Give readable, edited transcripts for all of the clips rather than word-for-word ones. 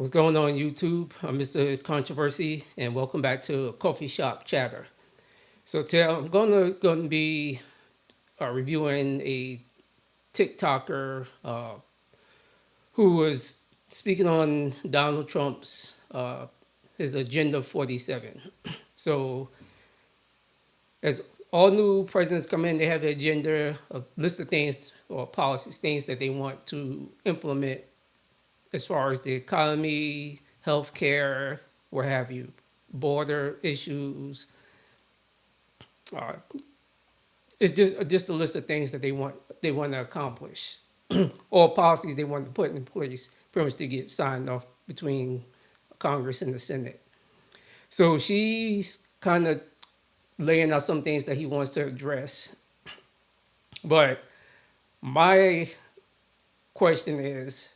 What's going on YouTube? I'm Mr. Controversy, and welcome back to Coffee Shop Chatter. So today I'm going to be reviewing a TikToker who was speaking on Donald Trump's his Agenda 47. So as all new presidents come in, they have an agenda, a list of things or policies, things that they want to implement as far as the economy, healthcare, what have you, border issues. Uh, it's just a list of things that they want to accomplish, or policies they want to put in place, pretty much to get signed off between Congress and the Senate. So she's kind of laying out some things that he wants to address. But my question is,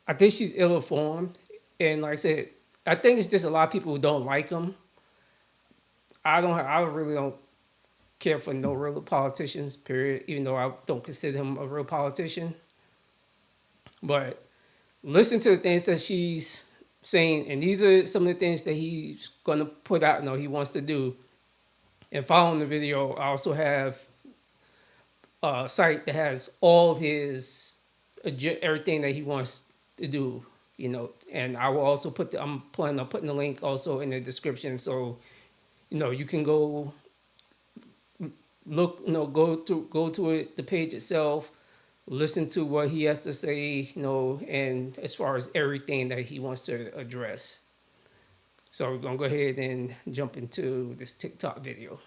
I think she's ill-informed, and like I said, I think it's just a lot of people who don't like him. I really don't care for no real politicians, period, even though I don't consider him a real politician. But listen to the things that she's saying, and these are some of the things that he's going to put out, he wants to do. And following the video, I also have a site that has all of his, everything that he wants to do, and I will also I'm planning on putting the link also in the description. So, you can go look, go to it, the page itself, listen to what he has to say, and as far as everything that he wants to address. So we're gonna go ahead and jump into this TikTok video.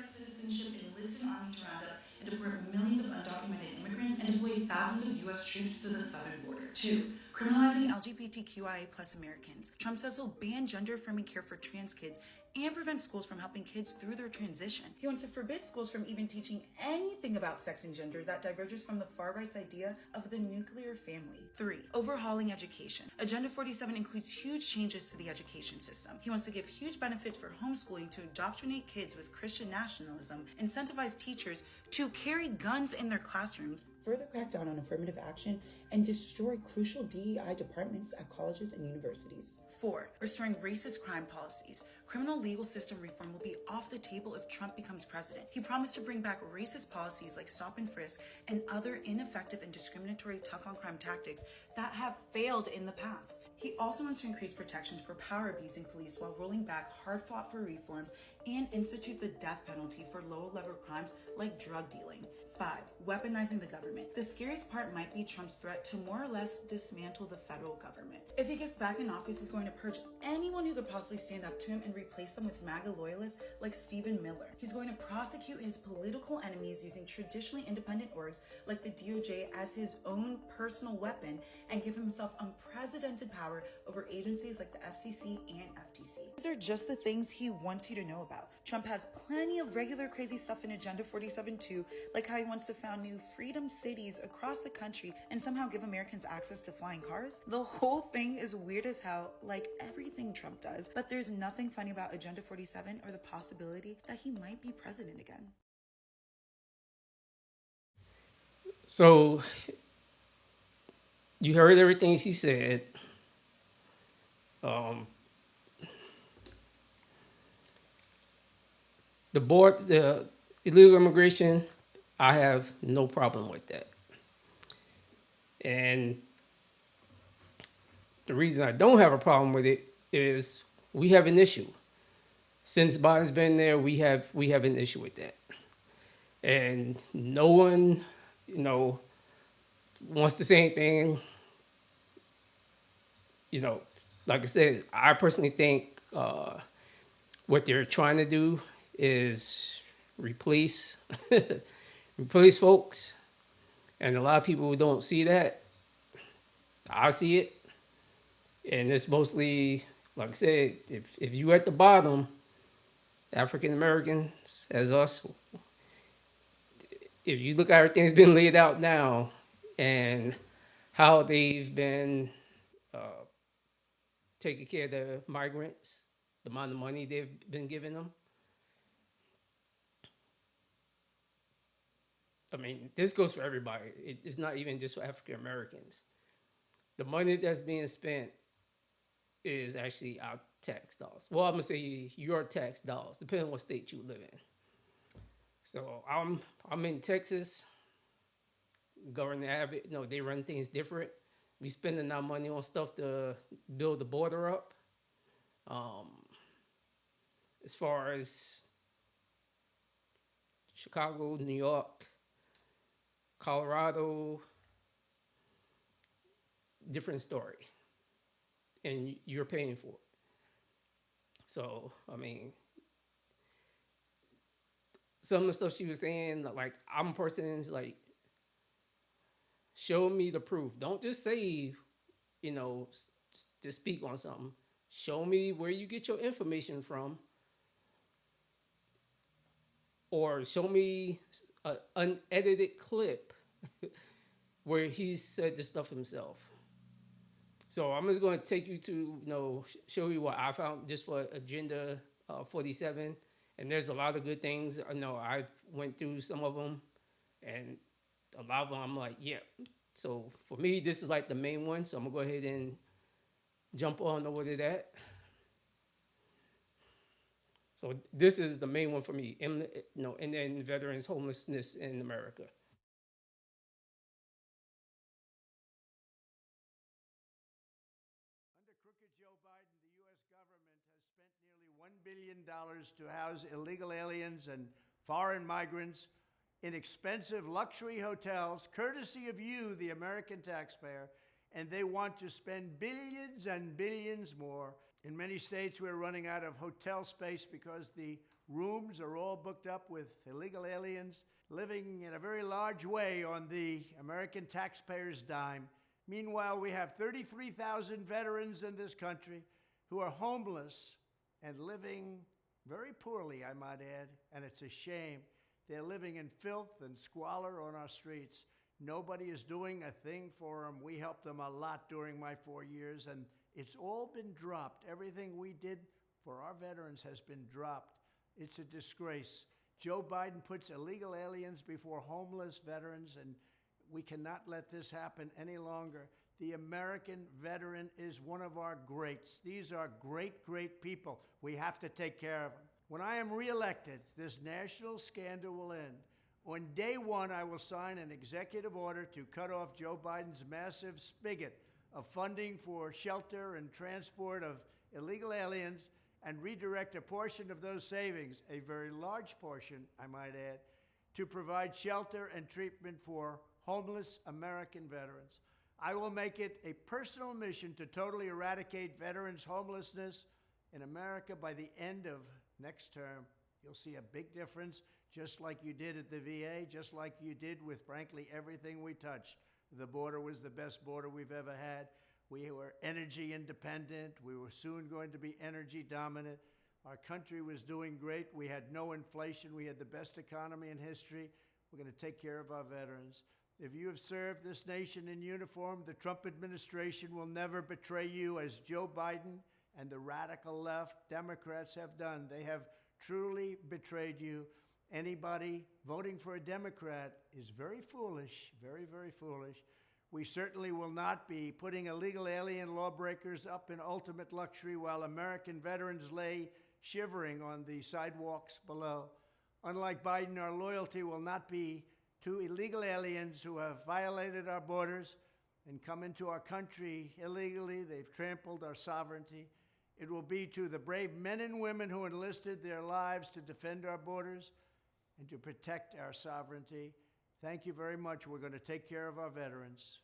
Citizenship, enlist an army to round up and deport millions of undocumented immigrants, and deploy thousands of U.S. troops to the southern border. 2. Criminalizing LGBTQIA plus Americans. Trump says he'll ban gender-affirming care for trans kids and prevent schools from helping kids through their transition. He wants to forbid schools from even teaching anything about sex and gender that diverges from the far right's idea of the nuclear family. 3. Overhauling education. Agenda 47 includes huge changes to the education system. He wants to give huge benefits for homeschooling to indoctrinate kids with Christian nationalism, incentivize teachers to carry guns in their classrooms, further crack down on affirmative action, and destroy crucial DEI departments at colleges and universities. 4. Restoring racist crime policies. Criminal legal system reform will be off the table if Trump becomes president. He promised to bring back racist policies like stop and frisk and other ineffective and discriminatory tough-on-crime tactics that have failed in the past. He also wants to increase protections for power-abusing police while rolling back hard-fought-for reforms and institute the death penalty for low-level crimes like drug dealing. 5. Weaponizing the government. The scariest part might be Trump's threat to more or less dismantle the federal government. If he gets back in office, he's going to purge anyone who could possibly stand up to him and replace them with MAGA loyalists like Stephen Miller. He's going to prosecute his political enemies using traditionally independent orgs like the DOJ as his own personal weapon, and give himself unprecedented power over agencies like the FCC and FTC. These are just the things he wants you to know about. Trump has plenty of regular crazy stuff in Agenda 47 too, like how he wants to found new freedom cities across the country and somehow give Americans access to flying cars. The whole thing is weird as hell, like everything Trump does, but there's nothing funny about Agenda 47 or the possibility that he might be president again. So you heard everything she said. Um, the illegal immigration, I have no problem with that. And the reason I don't have a problem with it is we have an issue. Since Biden's been there, we have an issue with that. And no one, wants to say anything. You know, like I said, I personally think what they're trying to do is replace replace folks, and a lot of people who don't see that. I see it, and it's mostly, like I said, if you at the bottom, African Americans as us, if you look at everything's been laid out now, and how they've been taking care of the migrants, the amount of money they've been giving them. I mean, this goes for everybody. It's not even just for African Americans. The money that's being spent is actually our tax dollars. Well, I'm gonna say your tax dollars, depending on what state you live in. So I'm in Texas. Governor Abbott, no, they run things different. We spending our money on stuff to build the border up. Um, as far as Chicago, New York, Colorado, different story, and you're paying for it. So I mean, some of the stuff she was saying, like I'm a person like, show me the proof. Don't just say, you know, to speak on something. Show me where you get your information from, or show me an unedited clip where he said this stuff himself. So I'm just going to take you to, show you what I found just for Agenda 47. And there's a lot of good things. I know I went through some of them, and a lot of them I'm like, yeah. So for me, this is like the main one. So I'm gonna go ahead and jump on over to that. So this is the main one for me. And then veterans homelessness in America. Under crooked Joe Biden, the U.S. government has spent nearly $1 billion to house illegal aliens and foreign migrants in expensive luxury hotels, courtesy of you, the American taxpayer, and they want to spend billions and billions more. In many states, we're running out of hotel space because the rooms are all booked up with illegal aliens living in a very large way on the American taxpayer's dime. Meanwhile, we have 33,000 veterans in this country who are homeless and living very poorly, I might add, and it's a shame. They're living in filth and squalor on our streets. Nobody is doing a thing for them. We helped them a lot during my 4 years, and it's all been dropped. Everything we did for our veterans has been dropped. It's a disgrace. Joe Biden puts illegal aliens before homeless veterans, and we cannot let this happen any longer. The American veteran is one of our greats. These are great, great people. We have to take care of them. When I am reelected, this national scandal will end. On day one, I will sign an executive order to cut off Joe Biden's massive spigot of funding for shelter and transport of illegal aliens and redirect a portion of those savings, a very large portion, I might add, to provide shelter and treatment for homeless American veterans. I will make it a personal mission to totally eradicate veterans' homelessness in America by the end of next term. You'll see a big difference, just like you did at the VA, just like you did with, frankly, everything we touched. The border was the best border we've ever had. We were energy independent. We were soon going to be energy dominant. Our country was doing great. We had no inflation. We had the best economy in history. We're going to take care of our veterans. If you have served this nation in uniform, the Trump administration will never betray you as Joe Biden and the radical left Democrats have done. They have truly betrayed you. Anybody voting for a Democrat is very foolish, very, very foolish. We certainly will not be putting illegal alien lawbreakers up in ultimate luxury while American veterans lay shivering on the sidewalks below. Unlike Biden, our loyalty will not be to illegal aliens who have violated our borders and come into our country illegally. They've trampled our sovereignty. It will be to the brave men and women who enlisted their lives to defend our borders and to protect our sovereignty. Thank you very much. We're going to take care of our veterans.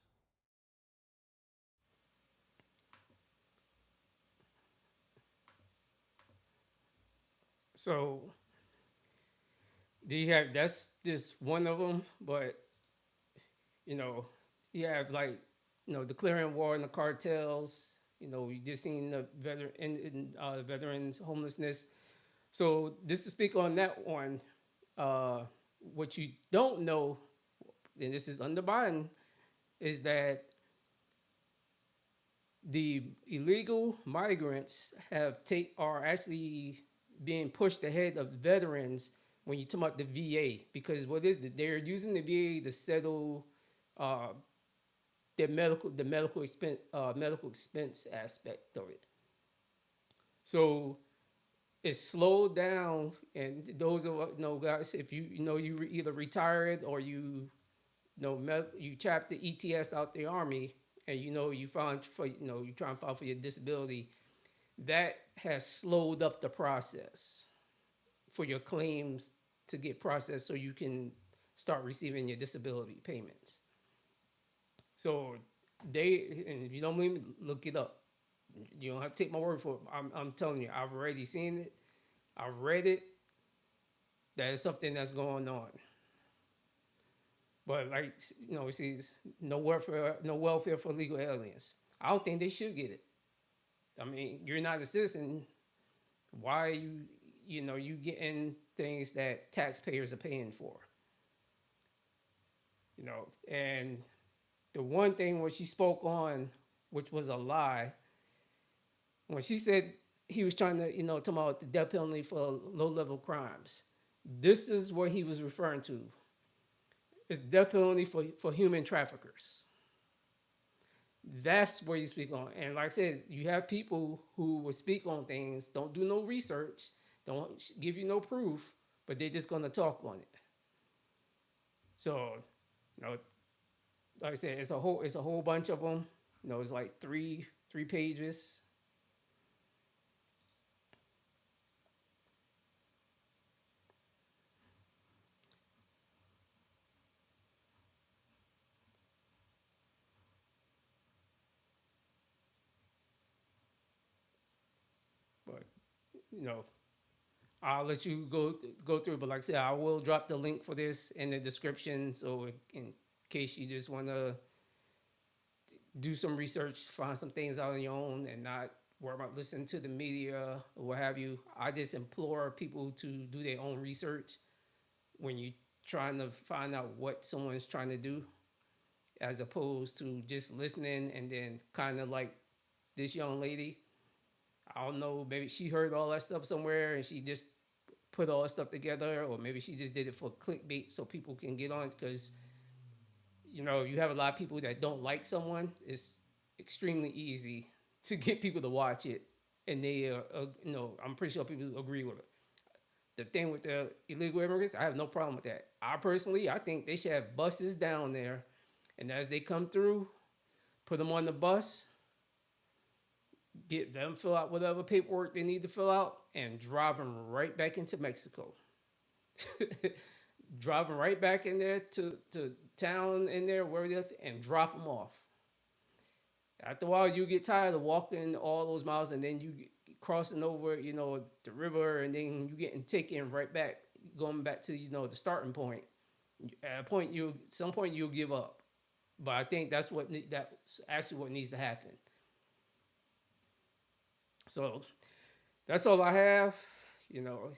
So do you have, that's just one of them, but you know, you have like, declaring war on the cartels. We just seen the veterans homelessness. So just to speak on that one, What you don't know, and this is under Biden, is that the illegal migrants are actually being pushed ahead of veterans when you talk about the VA, because what is it? They're using the VA to settle uh, their medical expense aspect of it. So it's slowed down, and those are guys. If you either retired or you tapped the ETS out the army, and you found for you try and file for your disability, that has slowed up the process for your claims to get processed so you can start receiving your disability payments. So and if you don't believe me, look it up. You don't have to take my word for it. I'm telling you, I've already seen it. I've read it. That is something that's going on. But like see, no welfare for illegal aliens. I don't think they should get it. I mean, you're not a citizen. Why are you getting things that taxpayers are paying for? And the one thing when she spoke on, which was a lie, when she said he was trying to, talk about the death penalty for low level crimes. This is what he was referring to. It's death penalty for human traffickers. That's where you speak on. And like I said, you have people who will speak on things, don't do no research, don't give you no proof, but they're just gonna talk on it. So, like I said, it's a whole bunch of them. It's like three pages. But you know, I'll let you go through. But like I said, I will drop the link for this in the description, so in case you just want to do some research, find some things out on your own, and not worry about listening to the media or what have you. I just implore people to do their own research when you're trying to find out what someone's trying to do, as opposed to just listening and then kind of like this young lady. I don't know, maybe she heard all that stuff somewhere and she just put all that stuff together, or maybe she just did it for clickbait so people can get on. Because you have a lot of people that don't like someone. It's extremely easy to get people to watch it, and I'm pretty sure people agree with it. The thing with the illegal immigrants, I have no problem with that. I think they should have buses down there, and as they come through, put them on the bus, get them fill out whatever paperwork they need to fill out, and drive them right back into Mexico. Drive them right back in there to town in there where they and drop them off. After a while, you get tired of walking all those miles, and then you crossing over, the river, and then you getting taken right back, going back to the starting point. At some point you'll give up. But I think that's actually what needs to happen. So that's all I have. You know,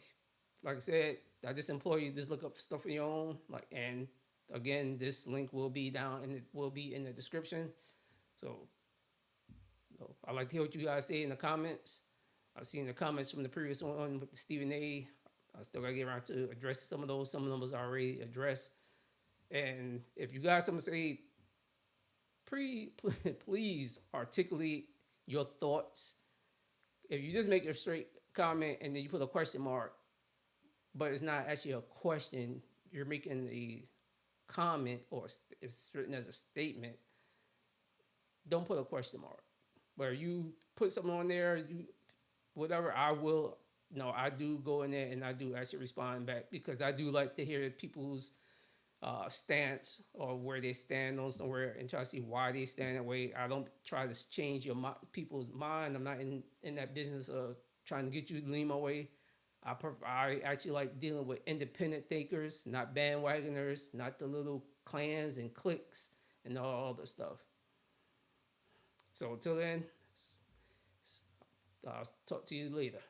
like I said, I just implore you just look up stuff on your own. And again, this link will be down and it will be in the description. So I'd like to hear what you guys say in the comments. I've seen the comments from the previous one with the Stephen A. I still gotta get around to address some of those. Some of them was already addressed. And if you guys something to say, please articulate your thoughts. If you just make a straight comment and then you put a question mark, but it's not actually a question, you're making a comment or it's written as a statement, don't put a question mark. Where you put something on there, whatever, I do go in there and I do actually respond back, because I do like to hear people's stance or where they stand on somewhere and try to see why they stand that way. I don't try to change people's mind. I'm not in that business of trying to get you to lean my way. I actually like dealing with independent thinkers, not bandwagoners, not the little clans and cliques and all the stuff. So until then, I'll talk to you later.